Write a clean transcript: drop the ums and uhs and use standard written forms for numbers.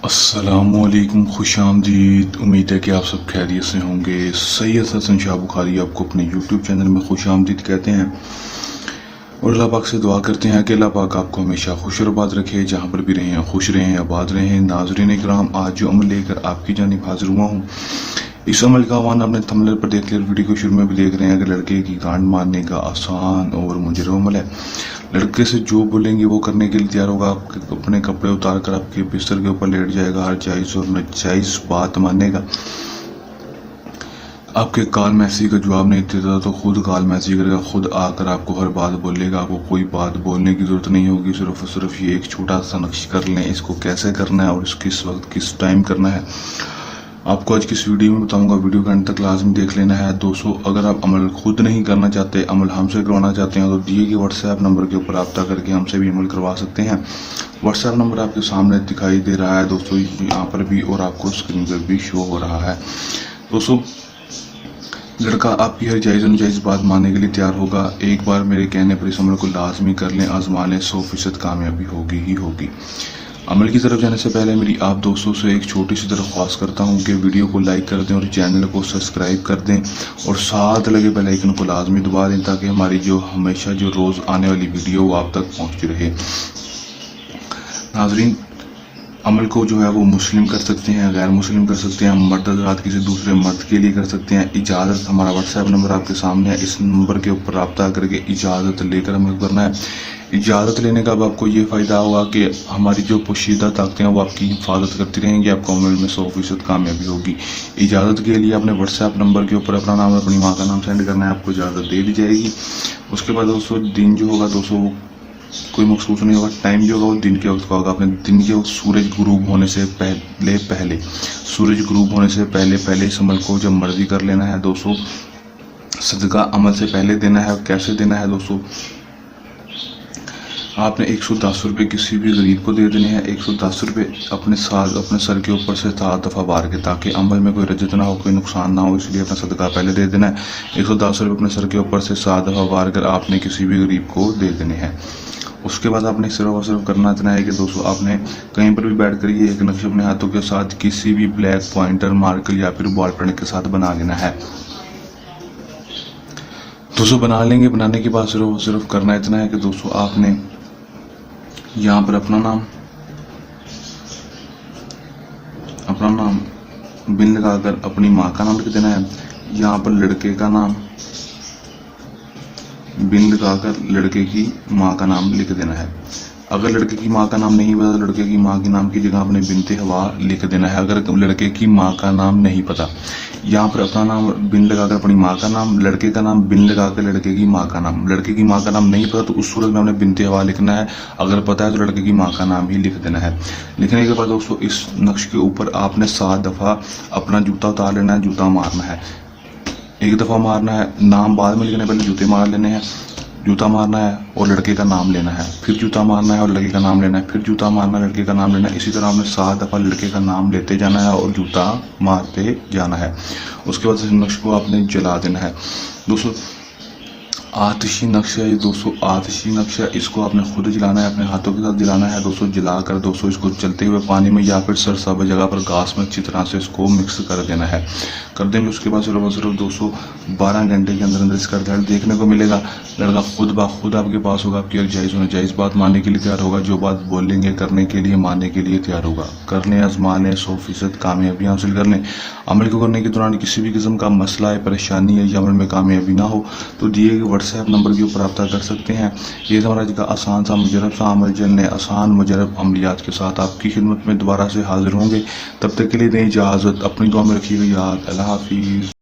अस्सलामुअलैकुम, खुशामदीद। उम्मीद है कि आप सब खैरियत से होंगे। सैयद हसन शाह बुखारी आपको अपने यूट्यूब चैनल में खुशामदीद कहते हैं और अल्लाह पाक से दुआ करते हैं कि अल्लाह पाक आपको हमेशा खुश और आबाद रखे। जहाँ पर भी रहें खुश रहें, आबाद रहें। नाज़रीन इकराम, आज जो अमल लेकर आपकी जानिब हाजिर हुआ हूँ, इस अमल का आह्वान अपने थंबनेल पर देख लिया, वीडियो को शुरू में भी देख रहे हैं कि लड़के की गांड मारने का आसान और मुजरम अमल है। लड़के से जो बोलेंगे वो करने के लिए तैयार होगा। आपके अपने कपड़े उतार कर आपके बिस्तर के ऊपर लेट जाएगा, हर जायज़ और नाजायज़ बात मानेगा। आपके कॉल मैसेज का जवाब नहीं देता तो खुद कॉल मैसेज करेगा, खुद आकर आपको हर बात बोलेगा। आपको कोई बात बोलने की ज़रूरत नहीं होगी, सिर्फ और सिर्फ ये एक छोटा सा नक्श कर लें, इसको कैसे करना है और किस वक्त किस टाइम करना है आपको आज किस वीडियो में बताऊंगा। वीडियो का अंत तक लाजमी देख लेना है। दोस्तों, अगर आप अमल खुद नहीं करना चाहते, अमल हमसे करवाना चाहते हैं, तो दिए गए व्हाट्सएप नंबर के ऊपर रब्ता करके हमसे भी अमल करवा सकते हैं। व्हाट्सएप नंबर आपके सामने दिखाई दे रहा है दोस्तों, यहाँ पर भी और आपको स्क्रीन पर भी शो हो रहा है। दोस्तों, लड़का आपकी हर जायज़ नाजायज़ बात मानने के लिए तैयार होगा। एक बार मेरे कहने पर इस अमल को लाजमी कर लें, आजमाने 100% कामयाबी होगी ही होगी। अमल की तरफ जाने से पहले मेरी आप दोस्तों से एक छोटी सी दरख्वास्त करता हूं कि वीडियो को लाइक कर दें और चैनल को सब्सक्राइब कर दें और साथ लगे बेल आइकन को लाजमी दबा दें, ताकि हमारी जो हमेशा जो रोज़ आने वाली वीडियो वो आप तक पहुंचती रहे। नाजरीन, अमल को जो है वो मुस्लिम कर सकते हैं, गैर मुस्लिम कर सकते हैं, मर्द हज़रात किसी दूसरे मर्द के लिए कर सकते हैं। इजाज़त, हमारा व्हाट्सएप नंबर आपके सामने है, इस नंबर के ऊपर रब्ता करके इजाज़त लेकर अमल करना है। इजाज़त लेने का अब आपको ये फ़ायदा होगा कि हमारी जो पोशीदा ताकतें हैं वो आपकी हिफाजत करती रहेंगी, आपको अमल में 100% कामयाबी होगी। इजाज़त के लिए अपने व्हाट्सएप नंबर के ऊपर अपना नाम और अपनी माँ का नाम सेंड करना है, आपको इजाज़त दे दी जाएगी। उसके बाद दोस्तों, दिन जो होगा दोस्तों कोई मखसूस नहीं होगा, टाइम जो होगा वो दिन के वक्त का होगा। अपने दिन के वक्त सूरज गुरूब होने से पहले सूरज गुरूब होने से पहले इस अमल को जब मर्जी कर लेना है दोस्तों। सदका अमल से पहले देना है। कैसे देना है दोस्तों? आपने 110 रुपये किसी भी गरीब को दे देने हैं। 110 रुपये अपने सर के ऊपर से 7 दफ़ा बार के, ताकि अमल में कोई रजत ना हो, कोई नुकसान ना हो, इसलिए अपना सदका पहले दे देना है। 110 रुपये अपने सर के ऊपर से 7 दफ़ा बार कर आपने किसी भी गरीब को दे देने हैं। उसके बाद आपने सिर्फ करना इतना है कि दोस्तों, आपने कहीं पर भी बैठ कर ये एक नक्श अपने हाथों के साथ किसी भी ब्लैक पॉइंटर, मार्कर या फिर बॉल पेन के साथ बना लेना है। दोस्तों, बना लेंगे। बनाने के बाद सिर्फ करना इतना है कि दोस्तों, आपने यहाँ पर अपना नाम बिन लगाकर अपनी माँ का नाम लिख देना है। यहाँ पर लड़के का नाम बिन लगाकर लड़के की माँ का नाम लिख देना है। अगर लड़के की माँ का नाम नहीं पता तो लड़के की माँ के नाम की जगह अपने बिनते हवा लिख देना है। अगर लड़के की माँ का नाम नहीं पता, यहाँ पर अपना नाम बिन लगाकर अपनी माँ का नाम, लड़के का नाम बिन लगाकर लड़के की माँ का नाम। लड़के की माँ का नाम नहीं पता तो उस सूरत में हमने बिनते हवा लिखना है। अगर पता है तो लड़के की माँ का नाम ही लिख देना है। लिखने के बाद दोस्तों, इस नक्श के ऊपर आपने 7 दफ़ा अपना जूता उतार लेना है, जूता मारना है। एक दफ़ा मारना है, नाम बाद में लिखने, पहले जूते मार लेने हैं। जूता मारना है और लड़के का नाम लेना है, फिर जूता मारना है और लड़के का नाम लेना है, फिर जूता मारना है, लड़के का नाम लेना है। इसी तरह आपने 7 दफ़ा लड़के का नाम लेते जाना है और जूता मारते जाना है। उसके बाद इस नक्श को आपने जला देना है। दोस्तों, आतिशी नक्शा है दोस्तों, आतिशी नक्शा, इसको आपने खुद जलाना है, अपने हाथों के साथ जलाना है दोस्तों। जलाकर दोस्तों इसको चलते हुए पानी में या फिर सरसाब जगह पर घास में अच्छी तरह से इसको मिक्स कर देना है। कर देंगे उसके बाद सिर्फ दोस्तों 12 घंटे के अंदर इसका रिजल्ट देखने को मिलेगा। लड़का खुद आपके पास होगा, आपकी जायज़ नाजायज़ बात मानने के लिए तैयार होगा। जो बात बोलेंगे करने के लिए, मानने के लिए तैयार होगा। करने, आजमाने, 100% कामयाबी हासिल कर लें। अमल को करने के दौरान किसी भी किस्म का मसला है, परेशानी है या अमल में कामयाबी ना हो तो दिए गए व्हाट्सएप नंबर के ऊपर रब्ता कर सकते हैं। ये हमारा का आसान सा मुजरब सा अमल, जल्द आसान मुजरब अमलियात के साथ आपकी खिदमत में दोबारा से हाजिर होंगे। तब तक के लिए दें इजाज़त। अपनी दुआ में रखिएगा याद। अल्लाह हाफिज़।